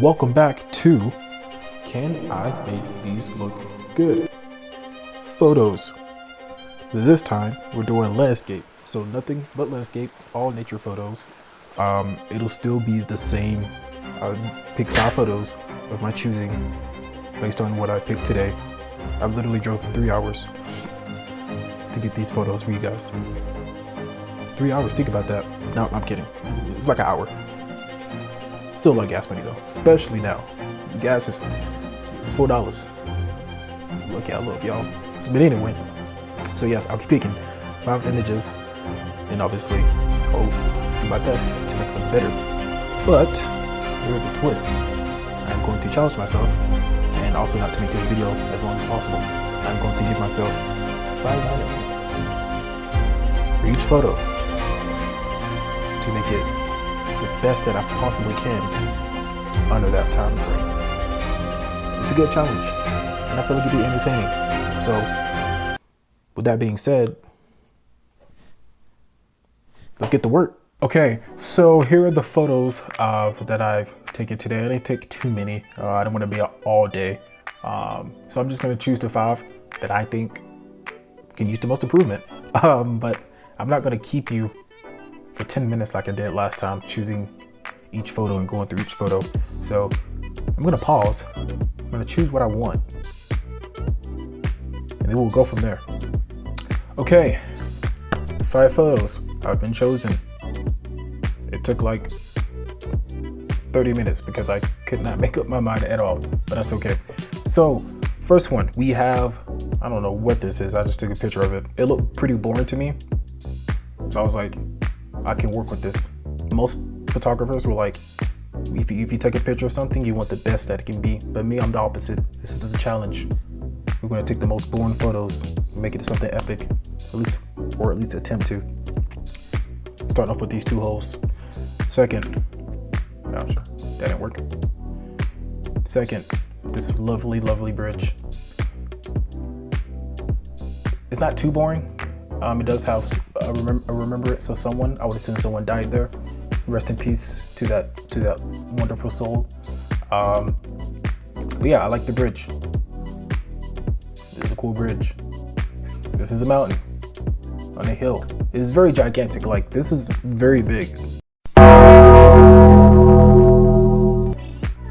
Welcome back to Can I Make These Look Good? Photos. This time we're doing landscape, so nothing but landscape, all nature photos. It'll still be the same. I pick 5 photos of my choosing based on what I picked today. I literally drove 3 hours to get these photos for you guys. 3 hours, think about that. No, I'm kidding. It's like an hour. Still like gas money though, especially now. Gas is it's $4. Lucky I love y'all. But anyway, so yes, I'll be picking 5 images and obviously I'll do my best to make them better. But here's a twist. I'm going to challenge myself, and also not to make this video as long as possible. I'm going to give myself 5 minutes for each photo to make it the best that I possibly can under that time frame. It's a good challenge, and I feel like it'd be entertaining. So, with that being said, let's get to work. Okay, so here are the photos that I've taken today. I didn't take too many. I don't want to be out all day, so I'm just going to choose the 5 that I think can use the most improvement. But I'm not going to keep you for 10 minutes like I did last time, choosing each photo and going through each photo. So I'm gonna pause. I'm gonna choose what I want, and then we'll go from there. Okay, 5 photos have been chosen. It took like 30 minutes because I could not make up my mind at all, but that's okay. So first one, we have, I don't know what this is. I just took a picture of it. It looked pretty boring to me. So I was like, I can work with this. Most photographers were like, if you take a picture of something, you want the best that it can be. But me, I'm the opposite. This is a challenge. We're gonna take the most boring photos and make it something epic, or at least attempt to. Starting off with these 2 holes. Second, gosh, that didn't work. Second, this lovely, lovely bridge. It's not too boring. It does have a remembrance of someone. I would assume someone died there. Rest in peace to that wonderful soul. But yeah, I like the bridge. This is a cool bridge. This is a mountain on a hill. It is very gigantic. Like, this is very big.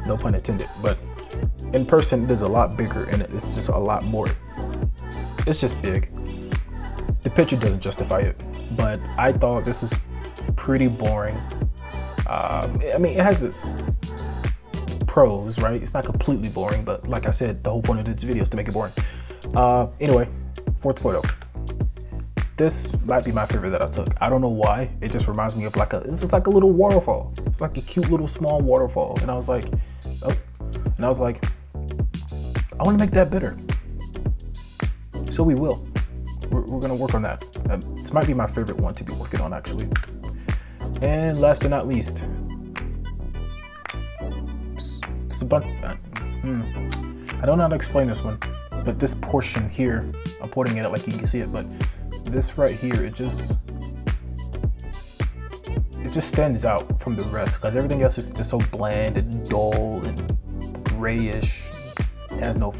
No pun intended. But in person, it is a lot bigger, and it's just a lot more. It's just big. The picture doesn't justify it, but I thought this is pretty boring. I mean, it has its pros, right? It's not completely boring, but like I said, the whole point of this video is to make it boring. Anyway, 4th photo. This might be my favorite that I took. I don't know why. It just reminds me of this is like a little waterfall. It's like a cute little small waterfall. And I was like, oh, and I was like, I want to make that better. So we will. We're gonna work on that. This might be my favorite one to be working on, actually. And last but not least, it's a bunch. I don't know how to explain this one, but this portion here, I'm pointing at it like you can see it, but this right here, it just stands out from the rest because everything else is just so bland and dull and grayish. It has no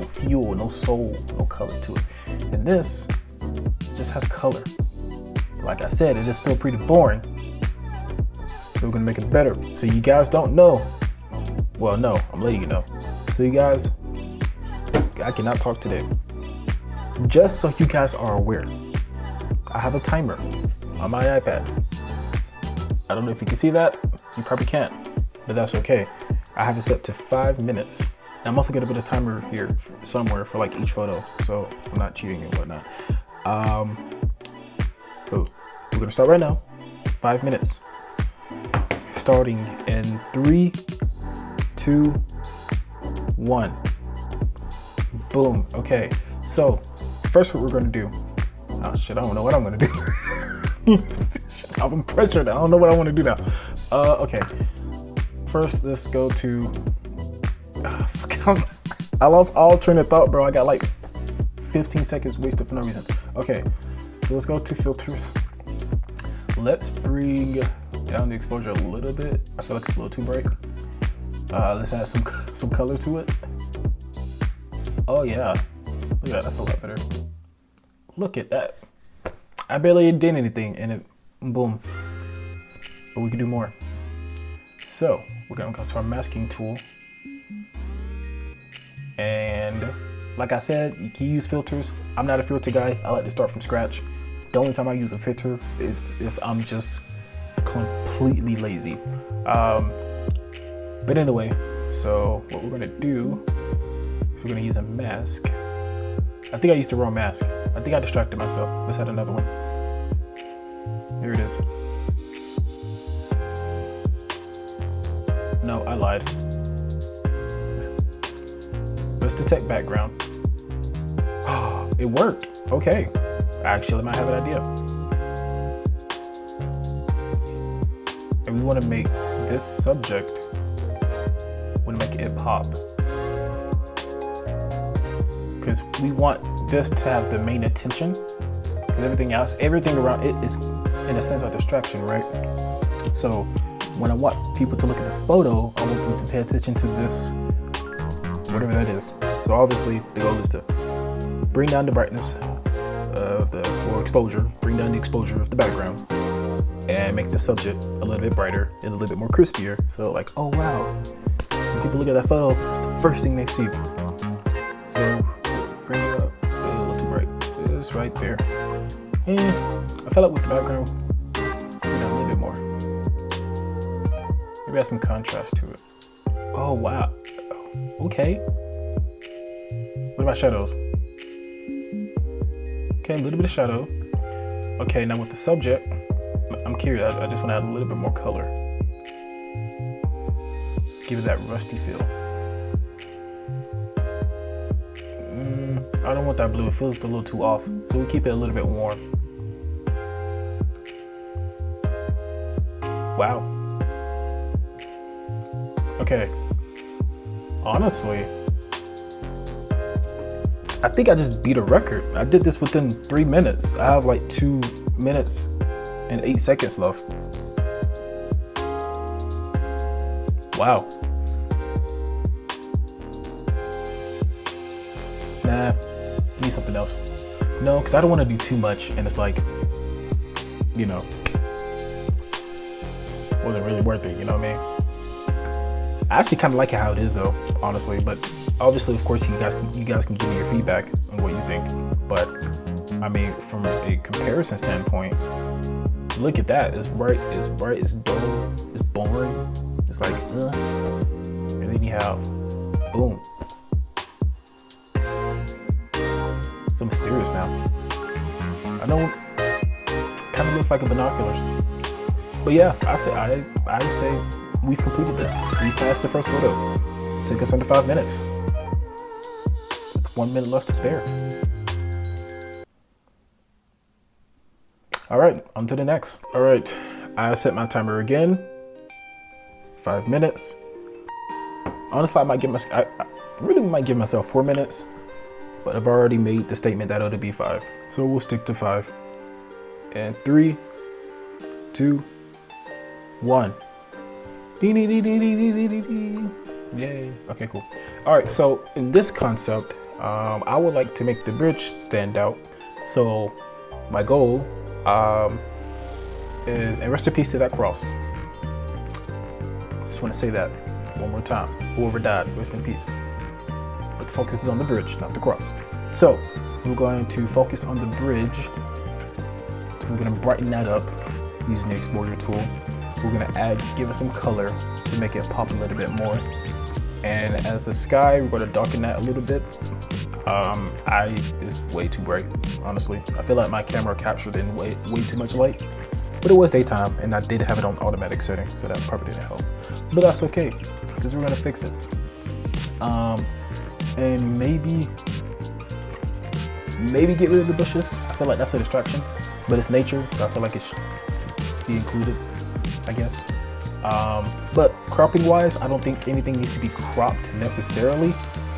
fuel, no soul, no color to it. And this just has color. Like I said, it is still pretty boring. So we're gonna make it better. So you guys don't know. Well, no, I'm letting you know. So you guys, I cannot talk today. Just so you guys are aware, I have a timer on my iPad. I don't know if you can see that. You probably can't, but that's okay. I have it set to 5 minutes. I'm also gonna put a timer here somewhere for like each photo, so I'm not cheating and whatnot. So we're gonna start right now. 5 minutes. Starting in 3, 2, 1. Boom. Okay. So first, what we're gonna do? Oh shit! I don't know what I'm gonna do. I'm pressured. I don't know what I want to do now. Okay. First, let's go to. I lost all train of thought, bro. I got like 15 seconds wasted for no reason. Okay, so let's go to filters. Let's bring down the exposure a little bit. I feel like it's a little too bright. Let's add some color to it. Oh yeah, look at that, that's a lot better. Look at that. I barely did anything and it, boom. But we can do more. So we're gonna go to our masking tool. And like I said, you can use filters. I'm not a filter guy. I like to start from scratch. The only time I use a filter is if I'm just completely lazy. But anyway, so what we're gonna do, we're gonna use a mask. I think I used the wrong mask. I think I distracted myself. Let's add another one. Here it is. No, I lied. Let's detect background. Oh, it worked. Okay. Actually, I might have an idea. And we want to make this subject, we want to make it pop. Because we want this to have the main attention. Because everything around it is, in a sense, a distraction, right? So when I want people to look at this photo, I want them to pay attention to this, whatever that is. So obviously the goal is to bring down the brightness of or exposure, bring down the exposure of the background, and make the subject a little bit brighter and a little bit more crispier. So like, oh wow, when people look at that photo, it's the first thing they see. So bring it up, a little too bright, it's right there. And I felt like with the background, bring down a little bit more. Maybe add some contrast to it. Oh wow, okay. What about shadows? Okay, a little bit of shadow. Okay, now with the subject, I'm curious, I just want to add a little bit more color. Give it that rusty feel. I don't want that blue, it feels a little too off. So we keep it a little bit warm. Wow. Okay. Honestly, I think I just beat a record. I did this within 3 minutes. I have like 2 minutes and 8 seconds left. Wow. Nah, need something else. No, because I don't want to do too much and it's like, you know, wasn't really worth it, you know what I mean? I actually kind of like it how it is though, honestly, but obviously, of course, you guys can give me your feedback on what you think. But I mean, from a comparison standpoint, look at that. It's bright, it's dull, it's boring. It's like, and then you have, boom. So mysterious now. I know, kind of looks like a binoculars. But yeah, I say we've completed this. We passed the first photo. It took us under 5 minutes. 1 minute left to spare. All right, on to the next. All right, I set my timer again. 5 minutes. Honestly, I really might give myself 4 minutes, but I've already made the statement that it'll be 5. So we'll stick to 5. And 3, 2, 1. Yay. Okay, cool. All right, so in this concept, I would like to make the bridge stand out. So my goal is, and rest in peace to that cross. Just want to say that one more time. Whoever died, rest in peace. But the focus is on the bridge, not the cross. So we're going to focus on the bridge. We're going to brighten that up using the exposure tool. We're going to give it some color to make it pop a little bit more. And as the sky, we're going to darken that a little bit. It's way too bright, honestly. I feel like my camera captured in way too much light, but it was daytime and I did have it on automatic setting, so that probably didn't help. But that's okay, because we're gonna fix it. And maybe get rid of the bushes. I feel like that's a distraction, but it's nature, so I feel like it should be included, I guess. But cropping wise, I don't think anything needs to be cropped necessarily.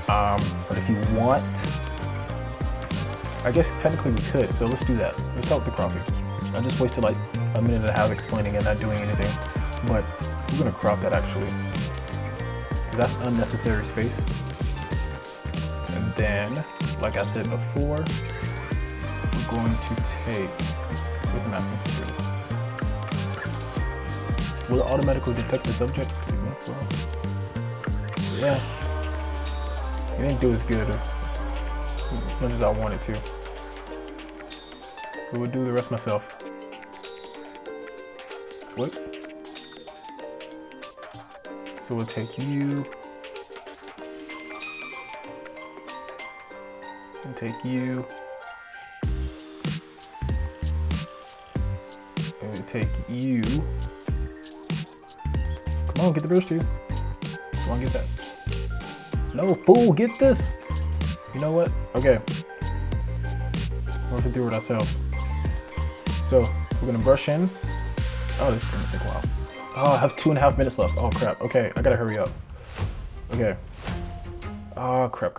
But if you want, I guess technically we could, so let's do that. Let's start with the cropping. I just wasted like a minute and a half explaining and not doing anything. But we're gonna crop that actually. That's unnecessary space. And then, like I said before, we're going to take, where's the masking features? Will it automatically detect the subject? Yeah. It didn't do as good as much as I wanted to. But we'll do the rest myself. What? So we'll take you. And take you. And we'll take you. Come on, get the bridge too. Come on, get that. No, fool, get this. You know what? Okay. We'll have to do it ourselves. So we're gonna brush in. Oh, this is gonna take a while. Oh, I have 2.5 minutes left. Oh crap. Okay, I gotta hurry up. Okay. Oh crap.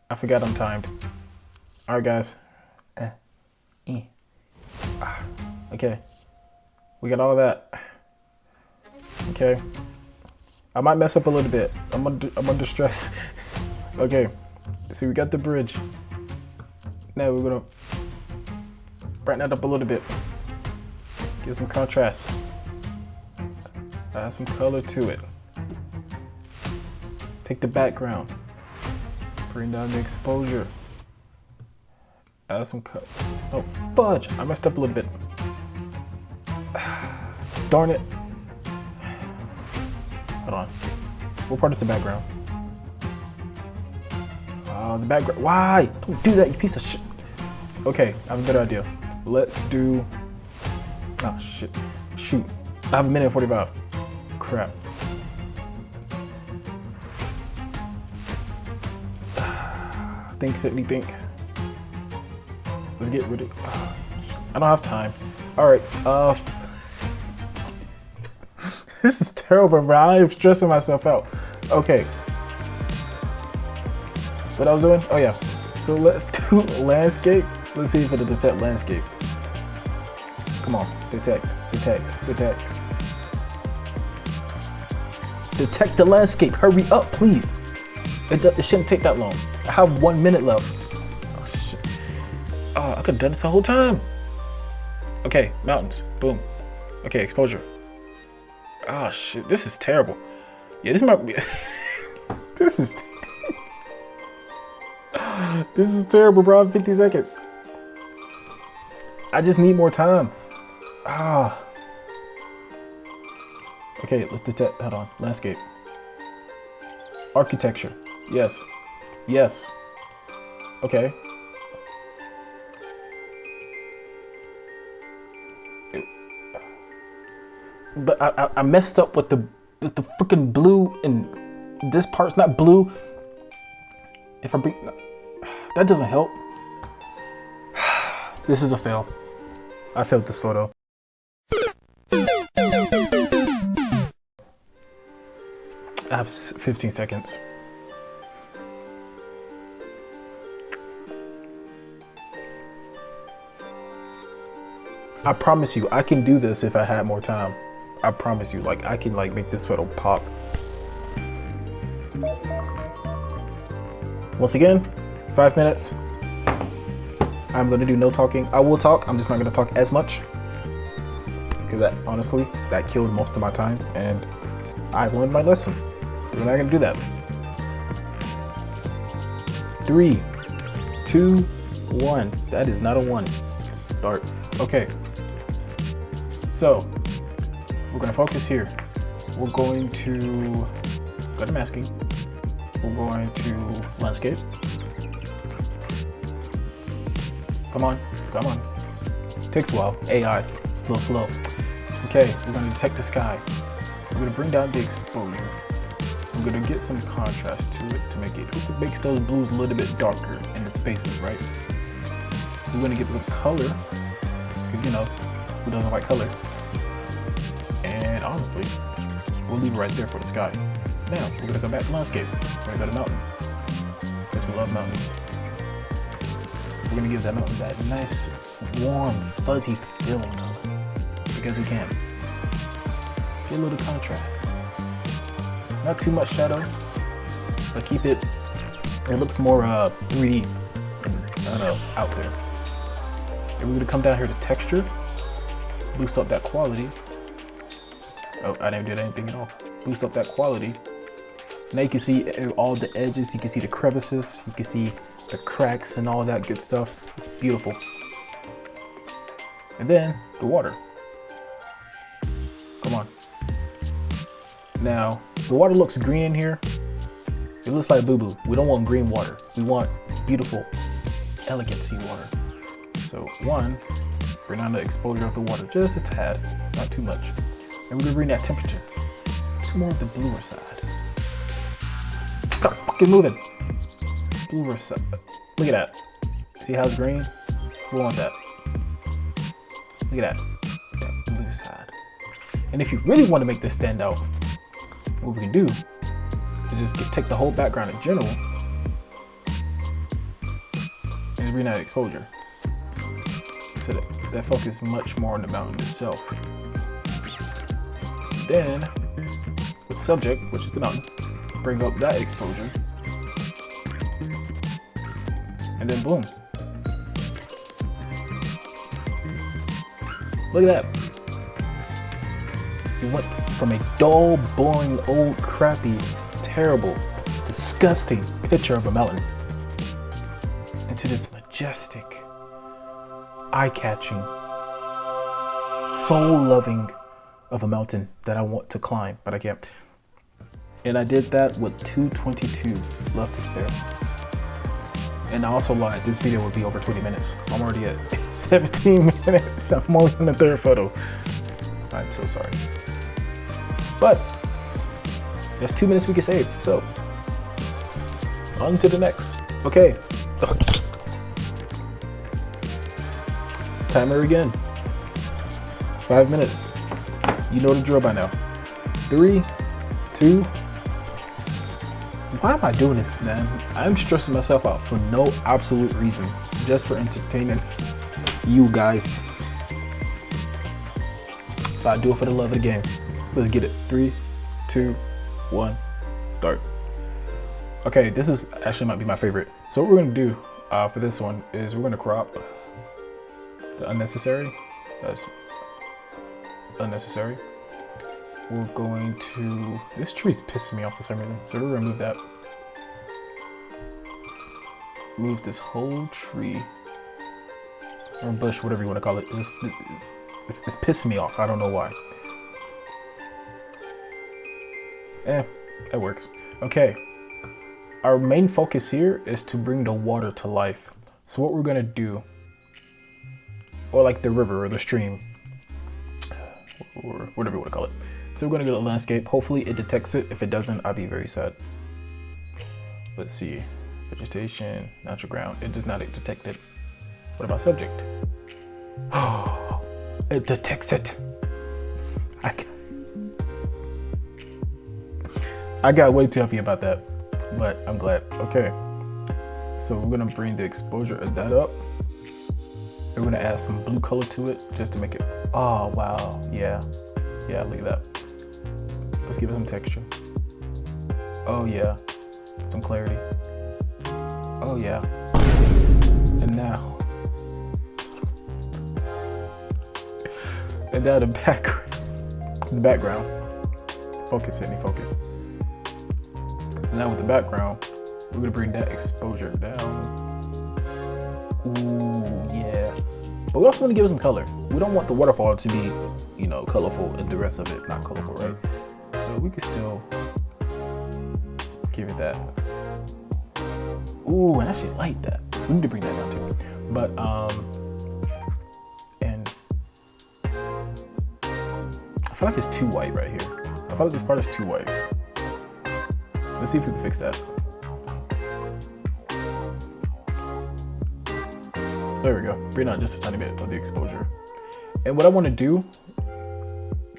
I forgot I'm timed. All right, guys. Okay. We got all of that. Okay. I might mess up a little bit. I'm under stress. Okay. See, we got the bridge. Now we're gonna brighten that up a little bit. Give some contrast. Add some color to it. Take the background. Bring down the exposure. Add some color. Oh, fudge! I messed up a little bit. Darn it. Hold on. What part is the background? The background. Why? Don't do that, you piece of shit. Okay, I have a better idea. Let's do. Oh shit. Shoot. I have 1:45. Crap. Think, Sydney, think. Let's get rid of. I don't have time. Alright, this is terrible, bro. I'm stressing myself out. Okay. What I was doing? Oh yeah. So let's do landscape. Let's see if it'll detect landscape. Come on, detect. Detect the landscape. Hurry up, please. It shouldn't take that long. I have 1 minute left. Oh shit. Oh, I could have done this the whole time. Okay, mountains. Boom. Okay, exposure. Oh shit, this is terrible. Yeah, this might be. This is terrible, bro. 50 seconds. I just need more time. Ah. Okay, let's detect. Hold on. Landscape. Architecture. Yes. Yes. Okay. But I messed up with the freaking blue, and this part's not blue. If I bring that doesn't help. This is a fail. I failed this photo. I have 15 seconds. I promise you, I can do this if I had more time. I promise you, like I can like make this photo pop. Once again, 5 minutes. I'm gonna do no talking. I will talk, I'm just not gonna talk as much. Because that, honestly, that killed most of my time and I've learned my lesson. So we're not gonna do that. 3, 2, 1. That is not a 1. Start. Okay. So, we're gonna focus here. We're going to go to masking. We're going to landscape. Come on. Takes a while. AI, it's a little slow. Okay, we're gonna detect the sky. We're gonna bring down the exposure. We're gonna get some contrast to it to make it, just to make those blues a little bit darker in the spaces, right? We're gonna give it a color, because you know, who doesn't like color? And honestly, we'll leave it right there for the sky. Now, we're gonna go back to landscape. We're gonna go to mountain, because we love mountains. We're gonna give that mountain that nice, warm, fuzzy feeling to it, because we can. Get a little contrast. Not too much shadow, but keep it. It looks more 3D, and, I don't know, out there. And we're gonna come down here to texture, boost up that quality. Oh, I didn't do anything at all. Boost up that quality. Now you can see all the edges, you can see the crevices, you can see the cracks and all that good stuff. It's beautiful. And then the water. Come on. Now, the water looks green in here. It looks like boo-boo. We don't want green water. We want beautiful, elegant seawater. So one, bring down the exposure of the water just a tad, not too much. And we're gonna bring that temperature to more of the bluer side. Stop fucking moving. Bluer side. Look at that. See how it's green? We want that. Look at that. That blue side. And if you really want to make this stand out, what we can do is just take the whole background in general and just bring that exposure. So that focus much more on the mountain itself. Then, with the subject, which is the mountain, bring up that exposure. And then boom. Look at that. We went from a dull, boring, old, crappy, terrible, disgusting picture of a mountain into this majestic, eye-catching, soul-loving of a mountain that I want to climb, but I can't. And I did that with 222 left to spare. And I also lied, this video would be over 20 minutes. I'm already at 17 minutes. I'm only on the third photo. I'm so sorry. But there's 2 minutes we can save, so on to the next. Okay. Timer again. 5 minutes. You know the drill by now. 3, 2. Why am I doing this, man? I'm stressing myself out for no absolute reason, just for entertaining you guys. But I do it for the love of the game. Let's get it. 3, 2, 1, start. Okay, this is actually might be my favorite. So what we're gonna do for this one is we're gonna crop the unnecessary. That's unnecessary. We're going to, this tree's pissing me off for some reason. So we're gonna move that. Move this whole tree, or bush, whatever you wanna call it. It's pissing me off, I don't know why. That works. Okay, our main focus here is to bring the water to life. So what we're gonna do, or like the river or the stream, or whatever you wanna call it. So we're gonna go to landscape. Hopefully it detects it. If it doesn't, I'll be very sad. Let's see, vegetation, natural ground. It does not detect it. What about subject? Oh, it detects it. I got way too happy about that, but I'm glad. Okay, so we're gonna bring the exposure of that up. We're gonna add some blue color to it just to make it, oh wow, yeah, look at that. Let's give it some texture. Oh yeah, some clarity. Oh yeah, and now the background. Focus, hit me, focus. So now with the background, we're gonna bring that exposure down. Ooh, yeah. But we also want to give it some color. We don't want the waterfall to be, you know, colorful and the rest of it not colorful, right? So we can still give it that. Ooh, and I actually like that. We need to bring that down too. But and I feel like it's too white right here. I feel like this part is too white. Let's see if we can fix that. There we go. Bring out just a tiny bit of the exposure. And what I want to do,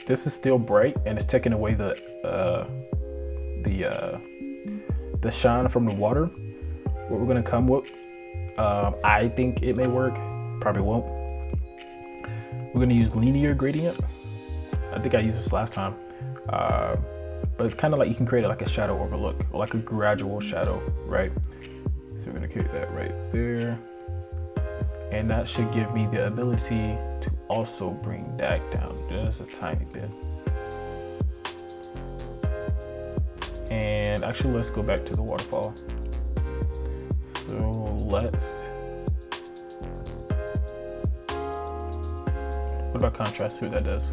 this is still bright and it's taking away the shine from the water. What we're gonna come with I think it may work, probably won't. We're gonna use linear gradient. I think I used this last time, but it's kind of like you can create like a shadow overlook or like a gradual shadow, right? So we're gonna create that right there. And that should give me the ability to also bring that down just a tiny bit. And actually, let's go back to the waterfall. So let's, what about contrast? See what that does.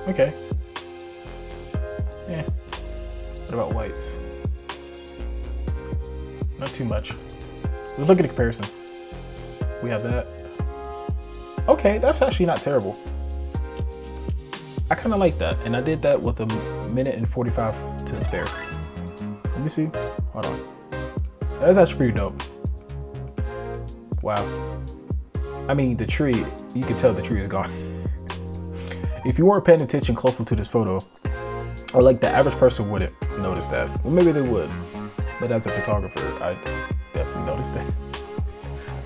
Okay. Yeah. What about whites? Not too much. Let's look at the comparison. We have that. Okay, that's actually not terrible. I kind of like that, and I did that with a minute and 45 to spare. Let me see. Hold on. That's actually pretty dope. Wow. I mean, the tree, you can tell the tree is gone. If you weren't paying attention closely to this photo, or like the average person wouldn't notice that. Well, maybe they would, but as a photographer, I definitely noticed that.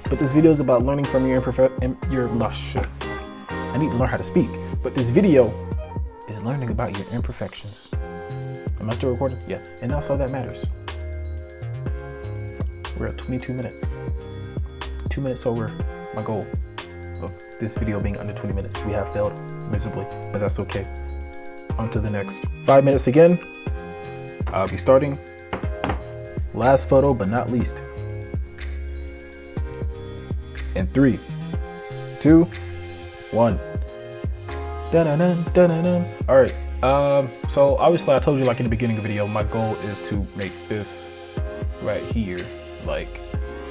But this video is about learning from your shit. I need to learn how to speak. But this video is learning about your imperfections. Am I still recording? Yeah, and that's all that matters. We're at 22 minutes. 2 minutes over my goal of this video being under 20 minutes. We have failed miserably, but that's okay. On to the next 5 minutes again. I'll be starting. Last photo, but not least. In 3, 2, 1. Dun-dun-dun, dun-dun-dun. All right. So obviously I told you like in the beginning of the video, my goal is to make this right here like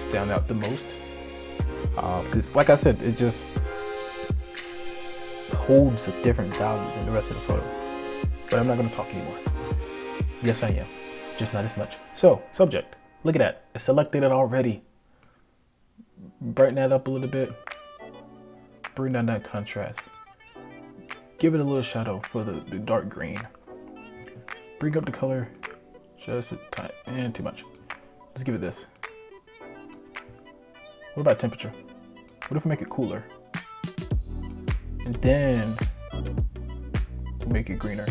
stand out the most. Because like I said, it just holds a different value than the rest of the photo. But I'm not gonna talk anymore. Yes, I am, just not as much. So subject, look at that. I selected it already. Brighten that up a little bit. Bring down that contrast. Give it a little shadow for the dark green. Bring up the color just a tiny, and too much. Let's give it this. What about temperature? What if we make it cooler? And then make it greener.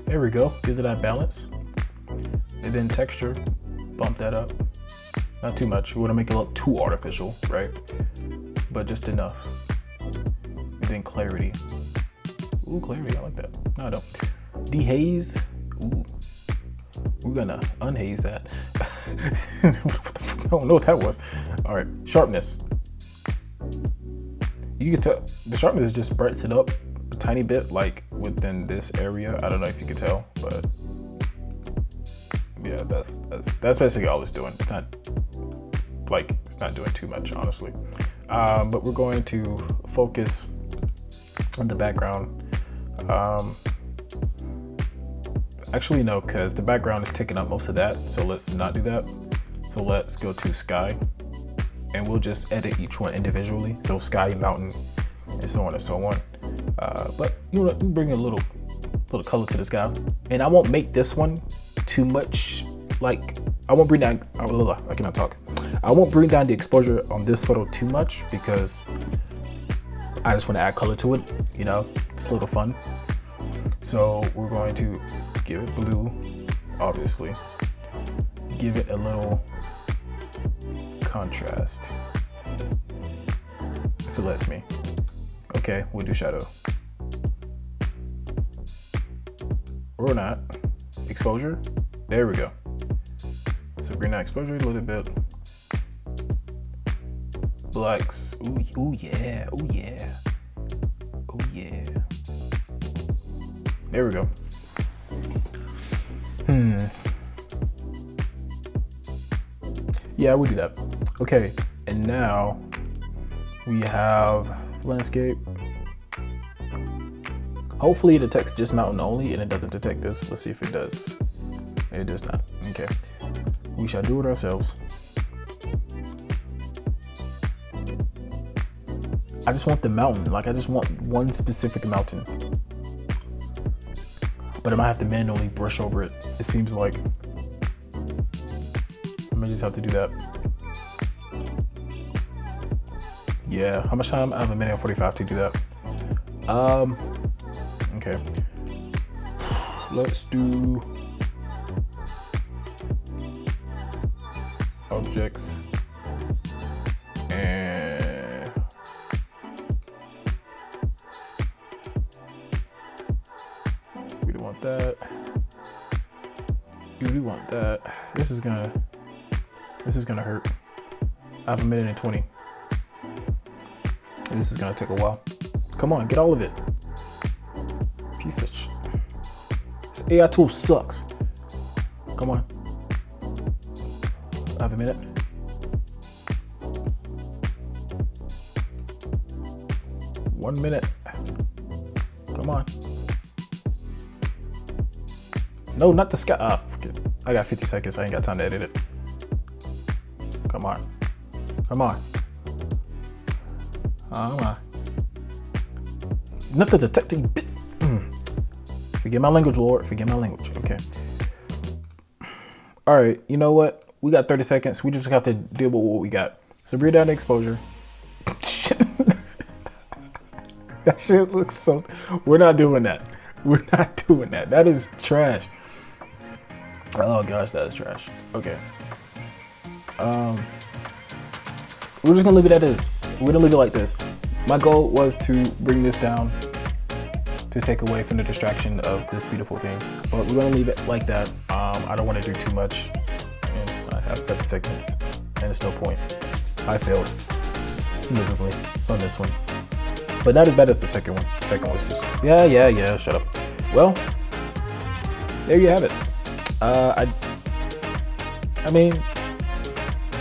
There we go, give it that balance. And then texture, bump that up. Not too much, we wanna make it look too artificial, right? But just enough. And then clarity. Ooh, clarity, I like that. No, I don't. Dehaze, ooh. We're gonna unhaze that. I don't know what that was. All right, sharpness. You can tell the sharpness just brightens it up a tiny bit, like within this area. I don't know if you can tell, but yeah, that's basically all it's doing. It's not like it's not doing too much, honestly. But we're going to focus on the background. Actually, no, because the background is taking up most of that. So let's not do that. So let's go to sky, and we'll just edit each one individually. So sky, mountain, and so on and so on. But you know what? We bring a little color to the sky, and I won't make this one too much. Like I won't bring down. I cannot talk. I won't bring down the exposure on this photo too much because I just want to add color to it. You know, it's a little fun. So we're going to give it blue, obviously. Give it a little contrast, if it lets me. Okay, we'll do shadow. Or not. Exposure. There we go. So bring that exposure a little bit. Blacks. Ooh, ooh yeah. Ooh yeah. Oh yeah. There we go. Yeah, we'll do that. Okay, and now we have landscape. Hopefully it detects just mountain only and it doesn't detect this. Let's see if it does. It does not. Okay. We shall do it ourselves. I just want the mountain. Like I just want one specific mountain. But I might have to manually brush over it. It seems like may just have to do that. Yeah, how much time? I have 1:45 to do that. Okay. Let's do objects and we don't want that. We want that. This is gonna hurt. I have 1:20. This is gonna take a while. Come on, get all of it. Piece of shit. This AI tool sucks. Come on. I have a minute. One minute. Come on. No, not the sky. Ah, forget. I got 50 seconds. I ain't got time to edit it. Come on. Come on. Come on. Nothing detecting bit. Forget my language, Lord. Forget my language. Okay. All right. You know what? We got 30 seconds. We just have to deal with what we got. So bring down the exposure. That shit looks so. We're not doing that. We're not doing that. That is trash. Oh gosh, that is trash. Okay. We're just gonna leave it at this. We're gonna leave it like this. My goal was to bring this down to take away from the distraction of this beautiful thing, but we're gonna leave it like that. I don't want to do too much, and I have 7 seconds, and it's no point. I failed miserably on this one, but not as bad as the second one. The second was just yeah. Shut up. Well, there you have it. I mean,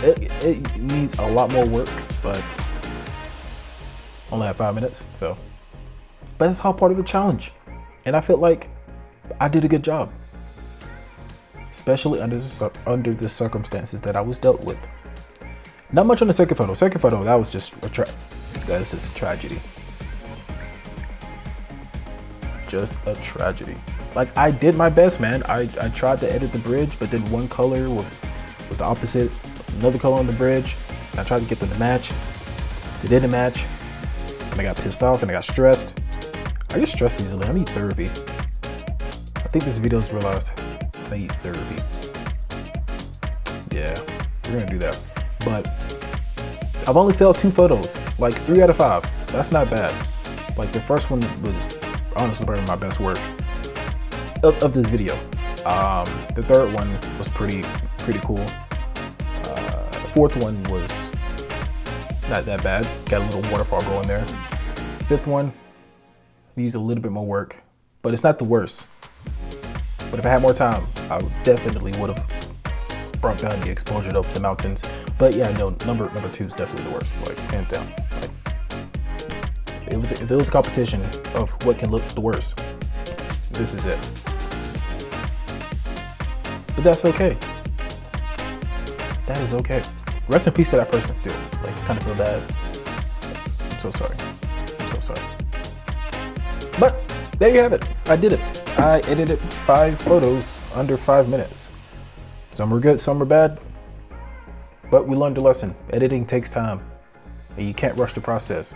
it needs a lot more work, but only have 5 minutes, so. But that's all part of the challenge, and I felt like I did a good job, especially under the circumstances that I was dealt with. Not much on the second photo. Second photo, that was just that's just a tragedy. Just a tragedy. Like, I did my best, man. I tried to edit the bridge, but then one color was the opposite. Another color on the bridge. And I tried to get them to match. They didn't match. And I got pissed off and I got stressed. I get stressed easily. I need therapy. I think this video's realized I need therapy. Yeah, we're gonna do that. But I've only failed 2 photos. Like 3 out of 5. That's not bad. Like the first one was honestly probably my best work of this video. The third one was pretty cool. The fourth one was not that bad. Got a little waterfall going there. Fifth one needs a little bit more work, but it's not the worst. But if I had more time, I definitely would have brought down the exposure of the mountains. But yeah, no, number 2 is definitely the worst, like hands down. Like, if it was a competition of what can look the worst, this is it. But that's okay. That is okay. Rest in peace to that person still. Like, kind of feel bad. I'm so sorry. I'm so sorry. But there you have it. I did it. I edited 5 photos under 5 minutes. Some were good, some were bad. But we learned a lesson. Editing takes time, and you can't rush the process.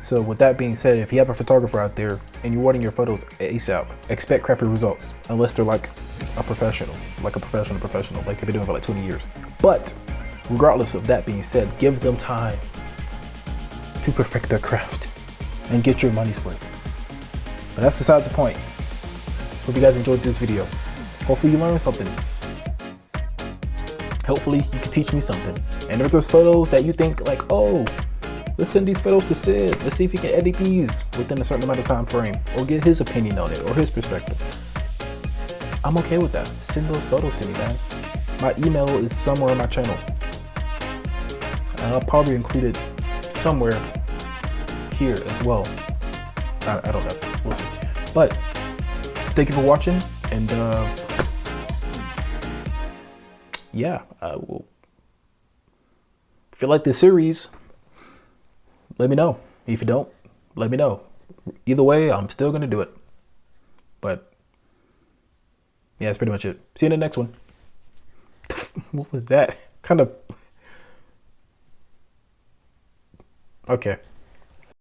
So with that being said, if you have a photographer out there and you're wanting your photos ASAP, expect crappy results unless they're like a professional, like they've been doing for like 20 years. But regardless of that being said, give them time to perfect their craft and get your money's worth. But that's beside the point. Hope you guys enjoyed this video. Hopefully you learned something. Hopefully you can teach me something. And if there's photos that you think like, oh, let's send these photos to Sid. Let's see if he can edit these within a certain amount of time frame, or get his opinion on it, or his perspective. I'm okay with that. Send those photos to me, man. My email is somewhere on my channel. And I'll probably include it somewhere here as well. I don't know. We'll see. But thank you for watching, and yeah, I will. If you like this series, let me know. If you don't, let me know. Either way, I'm still gonna do it. But yeah, that's pretty much it. See you in the next one. what was that? Kind of. Okay.